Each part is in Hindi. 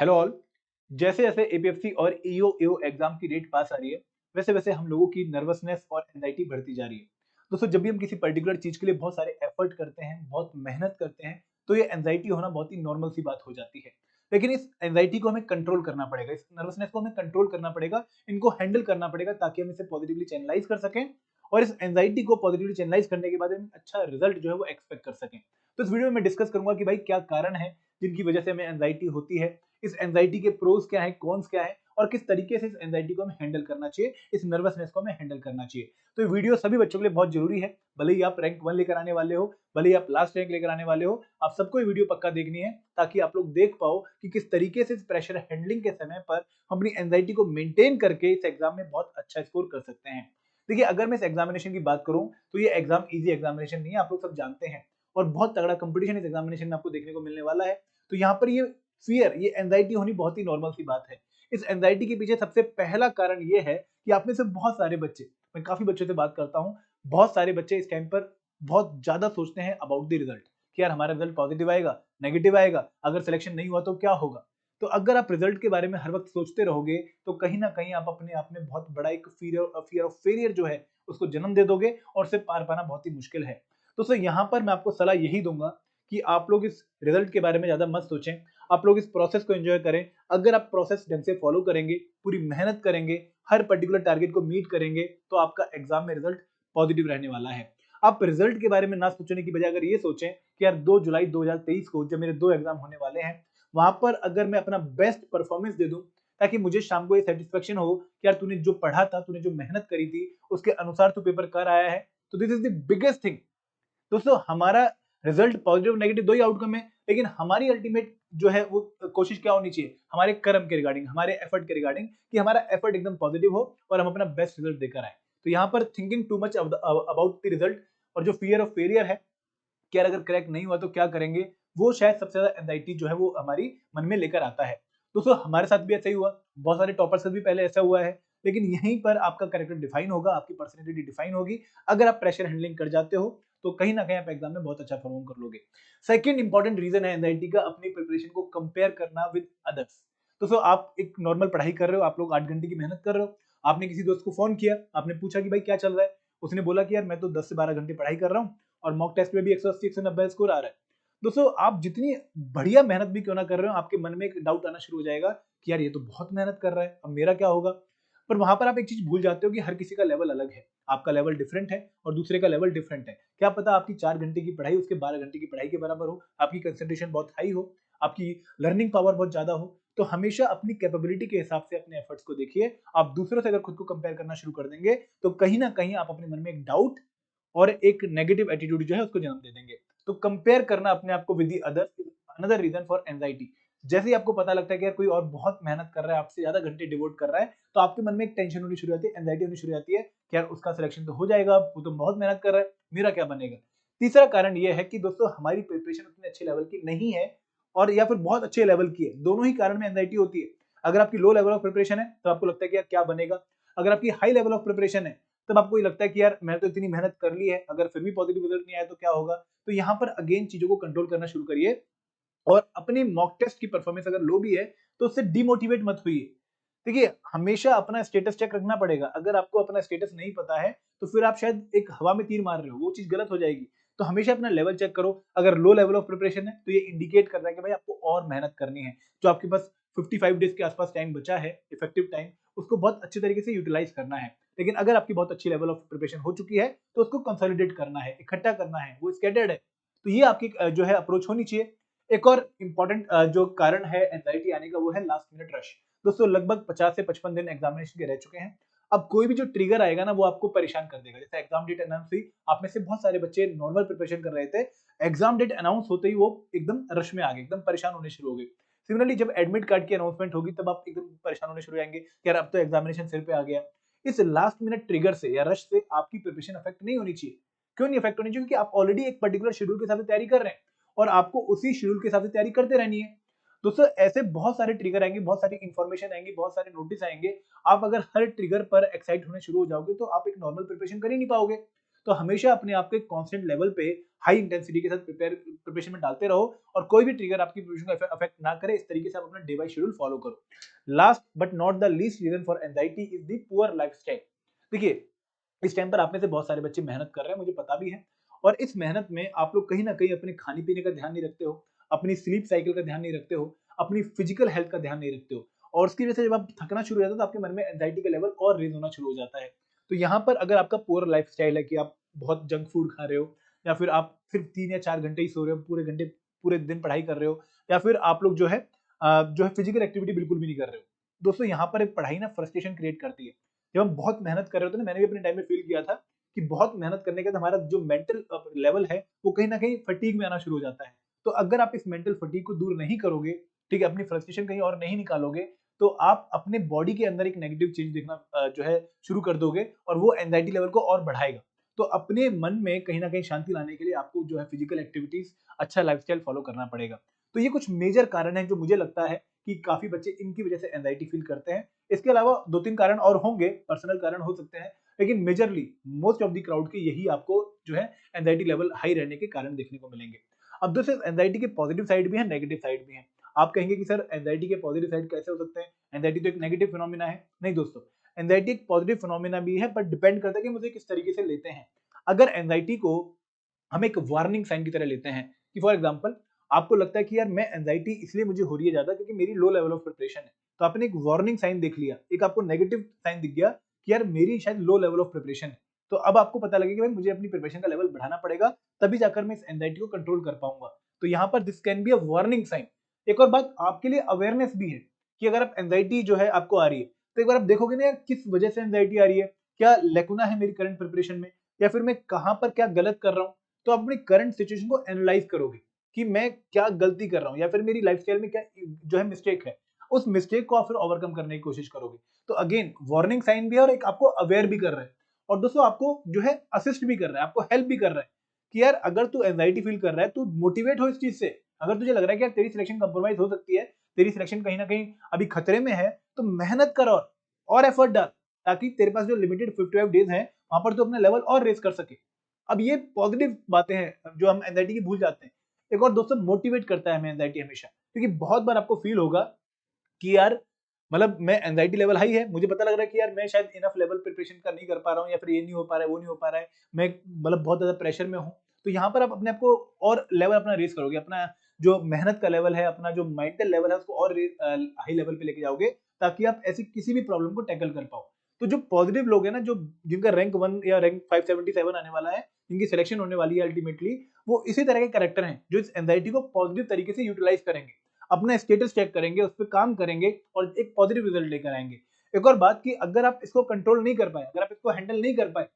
Hello all. जैसे जैसे एपीएफसी और ईओ एओ एग्जाम की डेट पास आ रही है, वैसे वैसे हम लोगों की नर्वसनेस और एंजाइटी बढ़ती जा रही है। दोस्तों, जब भी हम किसी पर्टिकुलर चीज के लिए बहुत सारे एफर्ट करते हैं, बहुत मेहनत करते हैं, तो ये एंजाइटी होना बहुत ही नॉर्मल सी बात हो जाती है। लेकिन इस एंजाइटी को हमें कंट्रोल करना पड़ेगा, इस नर्वसनेस को हमें कंट्रोल करना पड़ेगा, इनको हैंडल करना पड़ेगा ताकि हम इसे पॉजिटिवली चैनलाइज कर सकें और इस एंजाइटी को पॉजिटिवली चैनलाइज करने के बाद हम अच्छा रिजल्ट जो है वो एक्सपेक्ट कर सकें। तो इस वीडियो में मैं डिस्कस करूंगा कि भाई क्या कारण है जिनकी वजह से हमें एंजाइटी होती है, इस एंजाइटी के प्रोज क्या है, कॉन्स क्या है और किस तरीके से इस एंजाइटी को हमें हैंडल करना चाहिए, इस नर्वसनेस को हमें हैंडल करना चाहिए। तो ये वीडियो सभी बच्चों के लिए बहुत जरूरी है। भले ही आप रैंक 1 लेकर आने वाले हो, भले ही आप लास्ट रैंक लेकर आने वाले हो, आप सबको ये वीडियो पक्का देखनी है ताकि आप लोग देख पाओ कि किस तरीके से इस प्रेशर हैंडलिंग के समय पर हम अपनी एंजाइटी को मेंटेन करके इस एग्जाम में बहुत अच्छा स्कोर कर सकते हैं। देखिए, अगर मैं इस एग्जामिनेशन की बात करूं तो ये एग्जाम इजी एग्जामिनेशन नहीं है, आप लोग सब जानते हैं, और बहुत तगड़ा कंपटीशन इस एग्जामिनेशन में आपको देखने को मिलने वाला है। तो यहाँ पर ये फियर, ये एंजाइटी होनी बहुत ही नॉर्मल सी बात है। इस एंजाइटी के पीछे सबसे पहला कारण ये है कि आप में से बहुत सारे बच्चे, मैं काफी बच्चों से बात करता हूँ, बहुत सारे बच्चे इस टाइम पर बहुत ज्यादा सोचते हैं अबाउट द रिजल्ट कि यार हमारा रिजल्ट पॉजिटिव आएगा, नेगेटिव आएगा, अगर सिलेक्शन नहीं हुआ तो क्या होगा। तो अगर आप रिजल्ट के बारे में हर वक्त सोचते रहोगे तो कहीं ना कहीं आप अपने आप में बहुत बड़ा एक फियर ऑफ फेलियर जो है उसको जन्म दे दोगे और उसे पार पाना बहुत ही मुश्किल है। तो सर, यहाँ पर मैं आपको सलाह यही दूंगा कि आप लोग इस रिजल्ट के बारे में ज्यादा मत सोचें, आप लोग इस प्रोसेस को एंजॉय करें। अगर आप प्रोसेस ढंग से फॉलो करेंगे, पूरी मेहनत करेंगे, हर पर्टिकुलर टारगेट को मीट करेंगे, तो आपका एग्जाम में रिजल्ट पॉजिटिव रहने वाला है। आप रिजल्ट के बारे में ना सोचने की बजाय अगर ये सोचें कि यार 2 जुलाई 2023 को जब मेरे 2 एग्जाम होने वाले हैं, वहां पर अगर मैं अपना बेस्ट परफॉर्मेंस दे दूं ताकि मुझे शाम को ये सेटिस्फेक्शन हो कि यार तूने जो पढ़ा था, तूने जो मेहनत करी थी, उसके अनुसार तू पेपर कर आया है, तो this is the biggest thing. दोस्तों, हमारा रिजल्ट पॉजिटिव नेगेटिव दो ही आउटकम है, लेकिन हमारी अल्टीमेट जो है वो कोशिश क्या होनी चाहिए, हमारे कर्म के रिगार्डिंग, हमारे एफर्ट के रिगार्डिंग, कि हमारा एफर्ट एकदम पॉजिटिव हो और हम अपना बेस्ट रिजल्ट देकर आए। तो यहाँ पर thinking too much about the result और जो फियर ऑफ फेलियर है कि यार अगर क्रैक नहीं हुआ तो क्या करेंगे, वो शायद सबसे ज्यादा एंजाइटी जो है वो हमारी मन में लेकर आता है। दोस्तों, हमारे साथ भी ऐसा ही हुआ, बहुत सारे टॉपर्स से भी पहले ऐसा हुआ है, लेकिन यहीं पर आपका कैरेक्टर डिफाइन होगा, आपकी पर्सनैलिटी डिफाइन होगी। अगर आप प्रेशर हैंडलिंग कर जाते हो तो कहीं ना कहीं आप एग्जाम में बहुत अच्छा परफॉर्म कर लोगे। सेकंड इंपॉर्टेंट रीजन है एंजाइटी का, अपनी प्रिपरेशन को कंपेयर करना विद अदर्स। दोस्तों, आप एक नॉर्मल पढ़ाई कर रहे हो, आप लोग 8 घंटे की मेहनत कर रहे हो, आपने किसी दोस्त को फोन किया, आपने पूछा कि भाई क्या चल रहा है, उसने बोला कि यार मैं तो 10 से 12 घंटे पढ़ाई कर रहा हूँ और मॉक टेस्ट में भी 180 190 स्कोर आ रहा है। दोस्तों, आप जितनी बढ़िया मेहनत भी क्यों ना कर रहे हो, आपके मन में एक डाउट आना शुरू हो जाएगा कि यार ये तो बहुत मेहनत कर रहा है, अब मेरा क्या होगा। पर वहां पर आप एक चीज भूल जाते हो कि हर किसी का लेवल अलग है, आपका लेवल डिफरेंट है और दूसरे का लेवल डिफरेंट है। क्या पता आपकी 4 घंटे की पढ़ाई उसके 12 घंटे की पढ़ाई के बराबर हो, आपकी कंसेंट्रेशन बहुत हाई हो, आपकी लर्निंग पावर बहुत ज्यादा हो। तो हमेशा अपनी कैपेबिलिटी के हिसाब से अपने एफर्ट्स को देखिए। आप दूसरों से अगर खुद को कंपेयर करना शुरू कर देंगे तो कहीं ना कहीं आप अपने मन में एक डाउट और एक नेगेटिव एटीट्यूड जो है उसको जन्म दे देंगे। तो कंपेयर करना अपने आप को with the others is another reason for anxiety. जैसे ही आपको पता लगता है कि यार कोई और बहुत मेहनत कर रहा है, आपसे ज्यादा घंटे डिवोट कर रहा है, तो आपके मन में एक टेंशन होनी शुरू होती है, एंजाइटी होनी शुरू हो जाती है कि यार उसका सिलेक्शन तो हो जाएगा, वो तो बहुत मेहनत कर रहा है, मेरा क्या बनेगा। तीसरा कारण ये है कि दोस्तों, हमारी प्रिपरेशन उतने अच्छे लेवल की नहीं है और या फिर बहुत अच्छे लेवल की है, दोनों ही कारण में एंजाइटी होती है। अगर आपकी लो लेवल ऑफ प्रिपरेशन है तो आपको लगता है कि यार क्या बनेगा, अगर आपकी हाई लेवल ऑफ प्रिपरेशन है तब आपको ये लगता है कि यार मैंने तो इतनी मेहनत कर ली है, अगर फिर भी पॉजिटिव रिजल्ट नहीं आया तो क्या होगा। तो यहाँ पर अगेन चीजों को कंट्रोल करना शुरू करिए और अपनी मॉक टेस्ट की परफॉर्मेंस अगर लो भी है तो उससे डिमोटिवेट मत होइए। देखिए, हमेशा अपना स्टेटस चेक रखना पड़ेगा, अगर आपको अपना स्टेटस नहीं पता है तो फिर आप शायद एक हवा में तीर मार रहे हो, वो चीज गलत हो जाएगी। तो हमेशा अपना लेवल चेक करो, अगर लो लेवल ऑफ प्रिपरेशन है तो ये इंडिकेट कर रहा है कि भाई आपको और मेहनत करनी है। जो आपके पास 55 डेज के आसपास टाइम बचा है, इफेक्टिव टाइम, उसको बहुत अच्छे तरीके से यूटिलाइज करना है। लेकिन अगर आपकी बहुत अच्छी लेवल ऑफ प्रिपरेशन हो चुकी है तो उसको कंसोलिडेट करना है, इकट्ठा करना है, वो स्कैटर्ड है। तो ये आपकी जो है अप्रोच होनी चाहिए। एक और इम्पोर्टेंट जो कारण है एंजाइटी आने का, वो है लास्ट मिनट रश। दोस्तों, लगभग 50 से 55 दिन एग्जामिनेशन के रह चुके हैं। अब कोई भी जो ट्रिगर आएगा ना, वो आपको परेशान कर देगा। जैसे एग्जाम डेट अनाउंस हुई, आप में से बहुत सारे बच्चे नॉर्मल प्रिपरेशन कर रहे थे, एग्जाम डेट अनाउंस होते ही वो एकदम रश में आ गए, एकदम परेशान होने शुरू हो गए। सिमिलरली जब एडमिट कार्ड की अनाउंसमेंट होगी तब आप एकदम परेशान होने शुरू हो जाएंगे कि यार अब तो एग्जामिनेशन सिर पे आ गया। इस लास्ट मिनट ट्रिगर से या रश से आपकी प्रिपरेशन अफेक्ट नहीं होनी चाहिए। क्यों नहीं अफेक्ट होनी चाहिए? क्योंकि आप ऑलरेडी एक पर्टिकुलर शेड्यूल के हिसाब से तैयारी कर रहे हैं और आपको उसी शेड्यूल के हिसाब से तैयारी करते रहनी है। दोस्तों, ऐसे बहुत सारे ट्रिगर आएंगे, बहुत सारी इंफॉर्मेशन आएंगी, बहुत सारे नोटिस आएंगे। आप अगर हर ट्रिगर पर एक्साइट होने शुरू हो जाओगे तो आप एक नॉर्मल प्रिपरेशन कर ही नहीं पाओगे। तो हमेशा अपने आप को एक कांस्टेंट लेवल पे हाई इंटेंसिटी के साथ प्रिपरेशन में डालते रहो और कोई भी ट्रिगर आपकी प्रिपरेशन को अफेक्ट ना करे, इस तरीके से आप अपना डे बाय शेड्यूल फॉलो करो। Last but not the least reason for anxiety is the poor lifestyle. देखिए, इस टाइम पर आप में से बहुत सारे बच्चे मेहनत कर रहे हैं, मुझे पता भी है, और इस मेहनत में आप लोग कहीं ना कहीं अपने खाने पीने का ध्यान नहीं रखते हो, अपनी स्लीप साइकिल का ध्यान नहीं रखते हो, अपनी फिजिकल हेल्थ का ध्यान नहीं रखते हो, और उसकी वजह से जब आप थकना शुरू हो जाता है तो आपके मन में एंजाइटी का लेवल और रेज होना शुरू हो जाता है। तो यहाँ पर अगर आपका पूरा लाइफ स्टाइल है कि आप बहुत जंक फूड खा रहे हो, या फिर आप सिर्फ 3 या 4 घंटे ही सो रहे हो, पूरे दिन पढ़ाई कर रहे हो, या फिर आप लोग जो है फिजिकल एक्टिविटी बिल्कुल भी नहीं कर रहे हो, दोस्तों यहाँ पर एक पढ़ाई ना फ्रस्ट्रेशन क्रिएट करती है। जब हम बहुत मेहनत कर रहे होते हैं ना, मैंने भी अपने टाइम में फील किया था कि बहुत मेहनत करने के बाद हमारा जो मेंटल लेवल है वो कहीं ना कहीं फटीग में आना शुरू हो जाता है। तो अगर आप इस मेंटल फटीग को दूर नहीं करोगे, ठीक है, अपनी फ्रस्ट्रेशन कहीं और नहीं निकालोगे, तो आप अपने बॉडी के अंदर एक नेगेटिव चेंज देखना जो है शुरू कर दोगे, और वो एंजाइटी लेवल को और बढ़ाएगा। तो अपने मन में कहीं ना कहीं शांति लाने के लिए आपको जो है फिजिकल एक्टिविटीज, अच्छा लाइफस्टाइल फॉलो करना पड़ेगा। तो ये कुछ मेजर कारण है जो मुझे लगता है कि काफी बच्चे इनकी वजह से एंजाइटी फील करते हैं। इसके अलावा 2-3 कारण और होंगे, पर्सनल कारण हो सकते हैं, लेकिन majorly most of the crowd के यही आपको जो है एंजाइटी लेवल हाई रहने के कारण देखने को मिलेंगे। अब दोस्तों, एंजाइटी के पॉजिटिव साइड भी है, नेगेटिव साइड भी है। आप कहेंगे कि सर एंजाइटी के पॉजिटिव साइड कैसे हो सकते हैं, एंजाइटी तो एक नेगेटिव फिनोमिना है। नहीं दोस्तों, एंजाइटी एक पॉजिटिव फिनोमिना भी है, पर डिपेंड करता है कि मुझे किस तरीके से लेते हैं। अगर एंजाइटी को हम एक वार्निंग साइन की तरह लेते हैं, कि फॉर एग्जांपल आपको लगता है कि यार मैं एंजाइटी इसलिए मुझे हो रही है ज्यादा क्योंकि मेरी लो लेवल ऑफ प्रिपरेशन है, तो आपने एक वार्निंग साइन देख लिया, एक आपको नेगेटिव साइन दिख गया कि यार मेरी शायद लो लेवल ऑफ प्रिपरेशन है। तो अब आपको पता लगेगा कि भाई मुझे अपनी प्रिपरेशन का लेवल बढ़ाना पड़ेगा, तभी जाकर मैं इस एंजाइटी को कंट्रोल कर पाऊंगा। तो यहाँ पर this can be a warning sign. एक और बात आपके लिए अवेयरनेस भी है कि अगर आप एंजाइटी जो है आपको आ रही है, तो एक बार आप देखोगे ना यार किस वजह से एंजाइटी आ रही है, क्या लेकुना है मेरी करंट प्रिपरेशन में, या फिर मैं कहाँ पर क्या गलत कर रहा हूँ। तो आप अपनी करंट सिचुएशन को एनालाइज करोगे कि मैं क्या गलती कर रहा हूँ, या फिर मेरी लाइफस्टाइल में क्या जो है मिस्टेक है, उस मिस्टेक को आप फिर ओवरकम करने की कोशिश करोगे। तो अगेन वार्निंग साइन भी है, और एक आपको अवेयर भी कर रहा है, और दोस्तों आपको जो है असिस्ट भी कर रहा है, आपको हेल्प भी कर रहा है कि यार अगर तू एंजाइटी फील कर रहा है, तू मोटिवेट हो इस चीज से। अगर तुझे लग रहा है कि यार तेरी सिलेक्शन कंप्रोमाइज हो सकती है, तेरी सिलेक्शन कहीं ना कहीं अभी खतरे में है, तो मेहनत कर और एफर्ट डाल, ताकि तेरे पास जो लिमिटेड 55 डेज है वहां पर तो अपना लेवल और रेस कर सके। अब ये पॉजिटिव बातें हैं जो हम एंजाइटी की भूल जाते हैं। एक और दोस्तों मोटिवेट करता है हमें एंजाइटी हमेशा, क्योंकि बहुत बार आपको फील होगा कि यार मतलब मैं एंजाइटी लेवल हाई है, मुझे पता लग रहा है कि यार मैं शायद इनफ लेवल प्रिपरेशन का नहीं कर पा रहा हूँ, या फिर ये नहीं हो पा रहा है, वो नहीं हो पा रहा है, मैं मतलब बहुत ज्यादा प्रेशर में हूँ। तो यहाँ पर आप अपने आप को और लेवल अपना रेस करोगे, अपना जो मेहनत का लेवल है, अपना जो मेंटल लेवल है, उसको और हाई लेवल पे लेके जाओगे, ताकि आप ऐसी किसी भी प्रॉब्लम को टैकल कर पाओ। तो जो पॉजिटिव लोग हैं ना, जो जिनका रैंक 1 या रैंक 577 आने वाला है, जिनकी सिलेक्शन होने वाली है अल्टीमेटली, वो इसी तरह के कैरेक्टर हैं जो इस एंजाइटी को पॉजिटिव तरीके से यूटिलाइज करेंगे, अपना स्टेटस चेक करेंगे, उस पर काम करेंगे और एक पॉजिटिव रिजल्ट लेकर आएंगे। एक और बात कि अगर आप इसको कंट्रोल नहीं कर पाए, अगर आप इसको हैंडल नहीं कर पाए,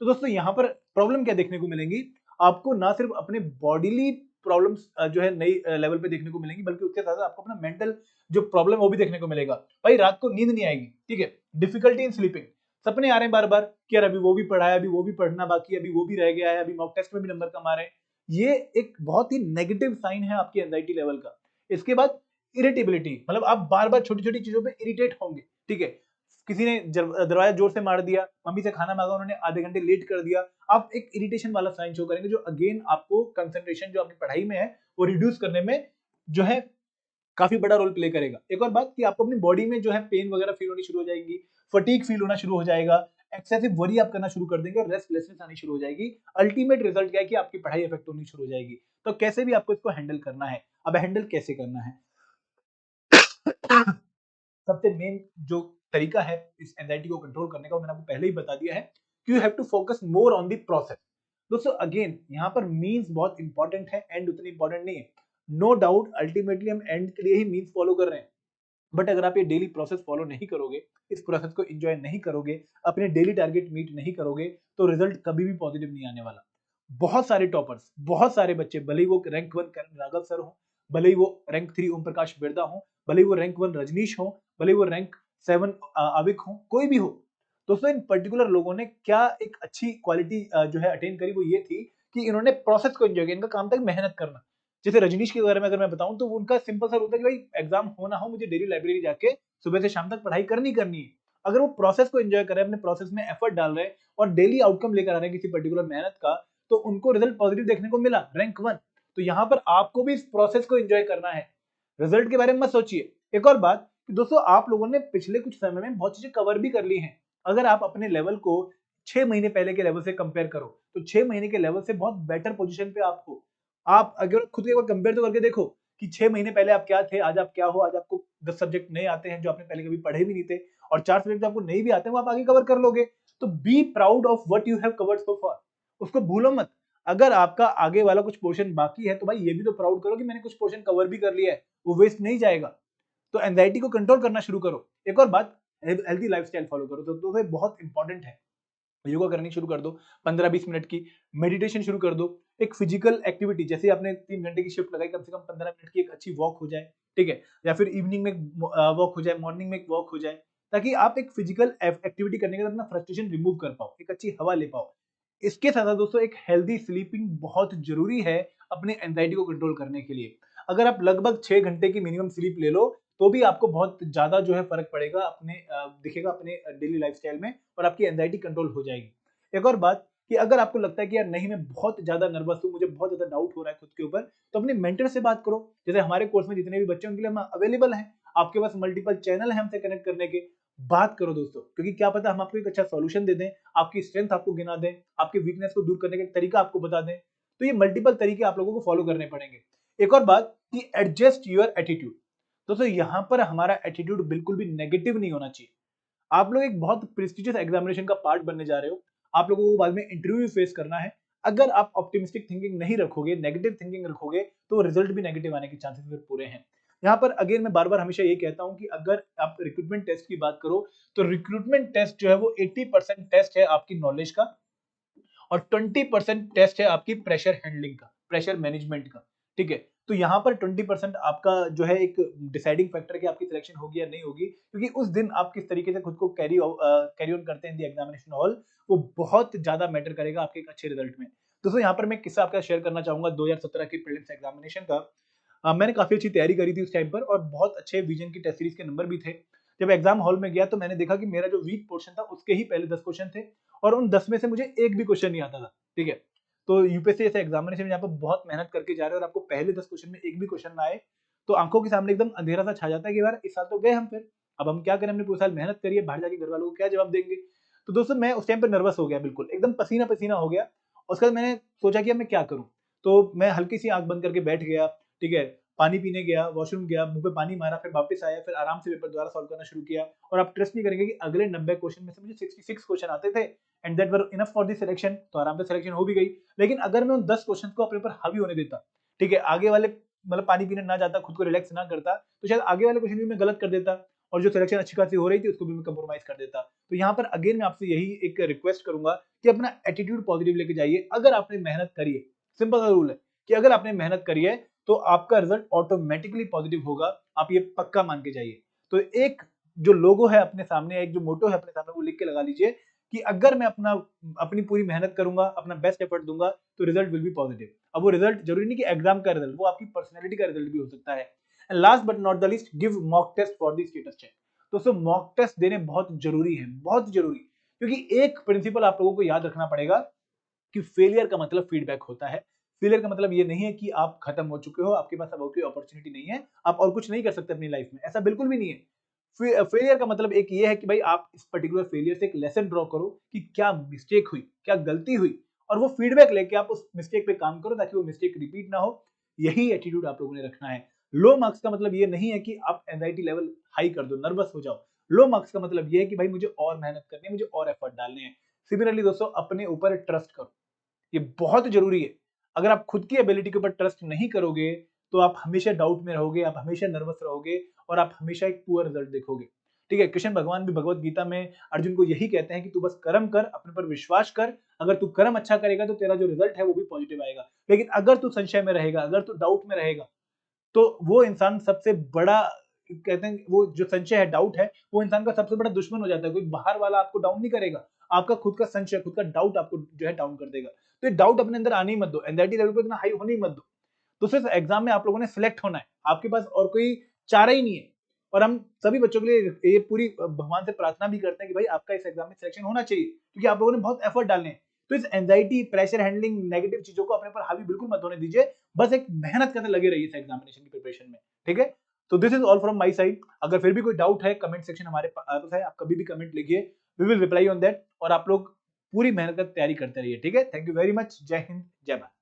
तो दोस्तों यहाँ पर प्रॉब्लम क्या देखने को मिलेंगी, आपको ना सिर्फ अपने बॉडीली प्रॉब्लम्स जो है नई लेवल पे देखने को मिलेंगी, बल्कि उसके साथ साथ आपको अपना मेंटल जो प्रॉब्लम वो भी देखने को मिलेगा। भाई रात को नींद नहीं आएगी, ठीक है, डिफिकल्टी इन स्लीपिंग, सपने आ रहे हैं बार बार कि यार अभी वो भी पढ़ा है, अभी वो भी पढ़ना बाकी है, अभी वो भी रह गया है, अभी मॉक टेस्ट में भी नंबर कम आ रहे हैं। ये एक बहुत ही नेगेटिव साइन है आपकी एंजाइटी लेवल का। इसके बाद इरिटेबिलिटी, मतलब आप बार बार छोटी छोटी चीजों पे इरिटेट होंगे, ठीक है, किसी ने दरवाजा जोर से मार दिया, मम्मी से खाना मांगा, उन्होंने आधे घंटे लेट कर दिया, आप एक इरिटेशन वाला साइन शो करेंगे, जो अगेन आपको कंसंट्रेशन जो आपकी पढ़ाई में है वो रिड्यूस करने में जो है काफी बड़ा रोल प्ले करेगा। एक और बात कि आपको अपनी बॉडी में जो है पेन वगैरह फील होनी शुरू हो जाएगी, फटीग फील होना शुरू हो जाएगा, एक्सेसिव वरी आप करना शुरू कर देंगे, रेस्टलेसनेस आनी शुरू हो जाएगी। अल्टीमेट रिजल्ट क्या है कि आपकी पढ़ाई इफेक्ट होनी शुरू हो जाएगी। तो कैसे भी आपको इसको हैंडल करना है। अब हैंडल कैसे करना है, सबसे मेन जो तरीका है इस एंजाइटी को कंट्रोल करने का, वो मैंने आपको पहले ही बता दिया है कि you have to focus more on the process. दोस्तों अगेन यहाँ पर मीन्स बहुत इंपॉर्टेंट है, एंड उतनी इंपॉर्टेंट नहीं है। नो डाउट अल्टीमेटली हम एंड के लिए ही मीन्स फॉलो कर रहे हैं, बट अगर आप ये डेली प्रोसेस फॉलो नहीं करोगे, इस प्रोसेस को एंजॉय नहीं करोगे, अपने डेली टारगेट मीट नहीं करोगे, तो रिजल्ट कभी भी पॉजिटिव नहीं आने वाला। बहुत सारे टॉपर्स, बहुत सारे बच्चे, भले ही वो रैंक 1 करण राघव सर हो, भले ही वो रैंक 3 ओम प्रकाश बिरदा हो, भले ही वो रैंक 1 रजनीश हो, भले ही वो रैंक 7 अविक हो, कोई भी हो, दोस्तों इन पर्टिकुलर लोगों ने क्या एक अच्छी क्वालिटी जो है अटेन करी, वो ये थी कि इन्होंने प्रोसेस को एंजॉय किया। इनका काम था मेहनत करना। जैसे रजनीश के बारे में अगर मैं बताऊं, तो उनका सिंपल सा होता है कि भाई एग्जाम हो ना हो, मुझे डेली लाइब्रेरी जाके सुबह से शाम तक पढ़ाई करनी करनी है। अगर वो प्रोसेस को एंजॉय कर रहे हैं, अपने प्रोसेस में एफर्ट डाल रहे हैं और डेली आउटकम लेकर आ रहे हैं किसी पर्टिकुलर मेहनत का, तो उनको रिजल्ट पॉजिटिव देखने को मिला, रैंक 1। तो यहाँ पर आपको भी इस प्रोसेस को एंजॉय करना है, रिजल्ट के बारे में मत सोचिए। एक और बात कि दोस्तों, आप लोगों ने पिछले कुछ समय में बहुत चीजें कवर भी कर ली हैं। अगर आप अपने लेवल को 6 महीने पहले के लेवल से कंपेयर करो, तो 6 महीने के लेवल से बहुत बेटर पोजीशन पे आप हो। आप अगर खुद को एक बार कंपेयर तो करके देखो कि 6 महीने पहले आप क्या थे, आज आप क्या हो। आज आपको 10 सब्जेक्ट नए आते हैं जो आपने पहले कभी पढ़े भी नहीं थे, और 4 सब्जेक्ट आपको नहीं भी आते हैं वो आप आगे कवर कर लोगे। तो be proud of what you have covered so far, उसको भूलो मत। अगर आपका आगे वाला कुछ पोर्शन बाकी है तो भाई ये भी तो प्राउड करो कि मैंने कुछ पोर्शन कवर भी कर लिया है, वो वेस्ट नहीं जाएगा। तो एंजाइटी को कंट्रोल करना शुरू करो। एक और बात, हेल्थी लाइफस्टाइल फॉलो करो। तो ये बहुत इंपॉर्टेंट है। योगा करनी शुरू कर दो 15-20 मिनट की, मेडिटेशन शुरू कर दो, एक फिजिकल एक्टिविटी, जैसे आपने 3 घंटे की शिफ्ट लगाई, कम से कम 15 मिनट की एक अच्छी वॉक हो जाए, ठीक है, या फिर इवनिंग में वॉक हो जाए, मॉर्निंग में एक वॉक हो जाए, ताकि आप एक फिजिकल एक्टिविटी करने के बाद अपना फ्रस्ट्रेशन रिमूव कर पाओ, एक अच्छी हवा ले पाओ। इसके साथ साथ दोस्तों एक हेल्दी स्लीपिंग बहुत जरूरी है अपने एंजाइटी को कंट्रोल करने के लिए। अगर आप लगभग 6 घंटे की मिनिमम स्लीप ले लो, तो भी आपको बहुत ज्यादा जो है फर्क पड़ेगा, अपने दिखेगा अपने डेली लाइफस्टाइल में, और आपकी एंजाइटी कंट्रोल हो जाएगी। एक और बात कि अगर आपको लगता है कि यार नहीं, मैं बहुत ज्यादा नर्वस हूँ, मुझे बहुत ज्यादा डाउट हो रहा है खुद के ऊपर, तो अपने मेंटर से बात करो। जैसे हमारे कोर्स में जितने भी बच्चे हैं उनके लिए हम अवेलेबल हैं, आपके पास मल्टीपल चैनल है हमसे कनेक्ट करने के। बात करो दोस्तों, क्योंकि क्या पता हम आपको एक अच्छा सॉल्यूशन दे दें, आपकी स्ट्रेंथ आपको गिना दें, आपके वीकनेस को दूर करने का एक तरीका आपको बता दें। तो ये मल्टीपल तरीके आप लोगों को फॉलो करने पड़ेंगे। एक और बात कि एडजस्ट योर एटीट्यूड। दोस्तों यहाँ पर हमारा एटीट्यूड बिल्कुल भी नेगेटिव नहीं होना चाहिए। आप लोग एक बहुत प्रेस्टिजियस एग्जामिनेशन का पार्ट बनने जा रहे हो, आप लोगों को बाद में इंटरव्यू फेस करना है। अगर आप ऑप्टिमिस्टिक थिंकिंग नहीं रखोगे, नेगेटिव थिंकिंग रखोगे, तो रिजल्ट भी नेगेटिव आने के चांसेस फिर पूरे हैं। यहाँ पर अगेन मैं बार बार हमेशा ये कहता हूँ कि अगर आप रिक्रूटमेंट टेस्ट की बात करो, तो रिक्रूटमेंट टेस्ट जो है वो 80% टेस्ट है आपकी नॉलेज का, और 20% टेस्ट है आपकी प्रेशर हैंडलिंग का, प्रेशर मैनेजमेंट का। ठीक है, तो यहाँ पर 20% आपका जो है एक डिसाइडिंग फैक्टर है कि आपकी सिलेक्शन होगी या नहीं होगी, क्योंकि उस दिन आप किस तरीके से खुद को कैरी ऑन करते हैं इन द एग्जामिनेशन हॉल, वो बहुत ज्यादा मैटर करेगा आपके एक अच्छे रिजल्ट में। दोस्तों यहाँ पर मैं किस्सा आपका शेयर करना चाहूंगा 2017 की प्रीलिम्स एग्जामिनेशन का। मैंने काफी अच्छी तैयारी करी थी उस टाइम पर, और बहुत अच्छे विजन की टेस्ट सीरीज के नंबर भी थे। जब एग्जाम हॉल में गया तो मैंने देखा कि मेरा जो वीक पोर्शन था उसके ही पहले 10 क्वेश्चन थे, और उन 10 में से मुझे एक भी क्वेश्चन नहीं आता था। ठीक है, तो यूपीएससी जैसे एग्जामिनेशन में यहाँ पर बहुत मेहनत करके जा रहे हो और आपको पहले 10 क्वेश्चन में एक भी क्वेश्चन ना आए, तो आंखों के सामने एकदम अंधेरा सा छा जाता है कि यार इस साल तो गए हम, फिर अब हम क्या करें, हमने पूरे साल मेहनत करी है, बाहर जाके घर वालों को क्या जवाब देंगे। तो दोस्तों मैं उस टाइम पर नर्वस हो गया, बिल्कुल एकदम पसीना पसीना हो गया। उसके बाद मैंने सोचा कि अब मैं क्या करूं, तो मैं हल्की सी आंख बंद करके बैठ गया। ठीक है, पानी पीने गया, वॉशरूम गया, मुंह पे पानी मारा, फिर वापस आया, फिर आराम से पेपर दोबारा सॉल्व करना शुरू किया। और आप ट्रस्ट नहीं करेंगे कि अगले 90 क्वेश्चन में से मुझे 66 क्वेश्चन आते थे, and that were enough for the selection. तो आराम से सिलेक्शन हो भी गई। लेकिन अगर मैं उन 10 क्वेश्चन को अपने ऊपर हावी होने देता, ठीक है, आगे वाले मतलब पानी पीने ना जाता, खुद को रिलैक्स ना करता, तो शायद आगे वाले क्वेश्चन भी मैं गलत कर देता, और जो सिलेक्शन अच्छी खासी हो रही थी उसको भी मैं कंप्रोमाइज कर देता। तो यहाँ पर अगेन मैं आपसे यही एक रिक्वेस्ट करूंगा कि अपना एटीट्यूड पॉजिटिव लेके जाइए। अगर आपने मेहनत करी है, सिंपल सा रूल है कि अगर आपने मेहनत करी है तो आपका रिजल्ट ऑटोमेटिकली पॉजिटिव होगा, आप ये पक्का मान के जाइए। तो एक जो लोगो है अपने सामने, एक जो मोटो है अपने सामने, वो लिख के लगा लीजिए कि अगर मैं अपनी पूरी मेहनत करूंगा, अपना बेस्ट एफर्ट दूंगा, तो रिजल्ट विल बी पॉजिटिव। अब वो रिजल्ट जरूरी नहीं कि एग्जाम का रिजल्ट, वो आपकी पर्सनैलिटी का रिजल्ट भी हो सकता है। And last but not the least, give mock test for the status check. दोस्तों मॉक टेस्ट देने बहुत जरूरी है, बहुत जरूरी, क्योंकि एक प्रिंसिपल आप लोगों को याद रखना पड़ेगा कि फेलियर का मतलब फीडबैक होता है। फेलियर का मतलब ये नहीं है कि आप खत्म हो चुके हो, आपके पास अब और कोई अपॉर्चुनिटी नहीं है, आप और कुछ नहीं कर सकते अपनी लाइफ में, ऐसा बिल्कुल भी नहीं है। फेलियर का मतलब एक ये है कि भाई आप इस पर्टिकुलर फेलियर से एक लेसन ड्रॉ करो कि क्या मिस्टेक हुई, क्या गलती हुई, और वो फीडबैक लेके आप उस मिस्टेक पे काम करो ताकि वो मिस्टेक रिपीट ना हो। यही एटीट्यूड आप लोगों ने रखना है। लो मार्क्स का मतलब ये नहीं है कि आप एंजाइटी लेवल हाई कर दो, नर्वस हो जाओ। लो मार्क्स का मतलब ये है कि भाई मुझे और मेहनत करनी है, मुझे और एफर्ट डालने हैं। सिमिलरली दोस्तों अपने ऊपर ट्रस्ट करो, ये बहुत जरूरी है। अगर आप खुद की एबिलिटी के ऊपर ट्रस्ट नहीं करोगे, तो आप हमेशा डाउट में रहोगे, आप हमेशा नर्वस रहोगे, और आप हमेशा एक पुअर रिजल्ट देखोगे। ठीक है, कृष्ण भगवान भी भगवत गीता में अर्जुन को यही कहते हैं कि तू बस कर्म कर, अपने पर विश्वास कर। अगर तू कर्म अच्छा करेगा तो तेरा जो रिजल्ट है वो भी पॉजिटिव आएगा। लेकिन अगर तू संशय में रहेगा, अगर तू डाउट में रहेगा, तो वो इंसान सबसे बड़ा, कहते हैं वो जो संशय है, डाउट है, वो इंसान का सबसे बड़ा दुश्मन हो जाता है। कोई बाहर वाला आपको डाउन नहीं करेगा, आपका खुद का संशय, खुद का डाउट आपको जो है डाउन कर देगा। तो ये डाउट अपने अंदर आने ही मत दो, एंजाइटी लेवल को इतना हाई होने ही मत दो। तो सिर्फ एग्जाम में आप लोगों ने सिलेक्ट होना है, आपके पास और कोई चारा ही नहीं है। और हम सभी बच्चों के लिए ये पूरी भगवान से प्रार्थना भी करते हैं कि भाई आपका इस एग्जाम में सिलेक्शन होना चाहिए, क्योंकि आप लोगों ने बहुत एफर्ट डालने हैं। तो इस एंजाइटी, प्रेशर हैंडलिंग, नेगेटिव चीजों को अपने पर हावी बिल्कुल मत होने दीजिए। बस एक मेहनत करने लगे रहिए इस एग्जामिनेशन की प्रिपरेशन में, ठीक है? तो this is all from my side. अगर फिर भी कोई डाउट है, कमेंट सेक्शन हमारे पास है, आप कभी भी कमेंट लिखिए, we will reply on that. और आप लोग पूरी मेहनत कर तैयारी करते रहिए, ठीक है? Thank you very much. जय हिंद, जय भारत।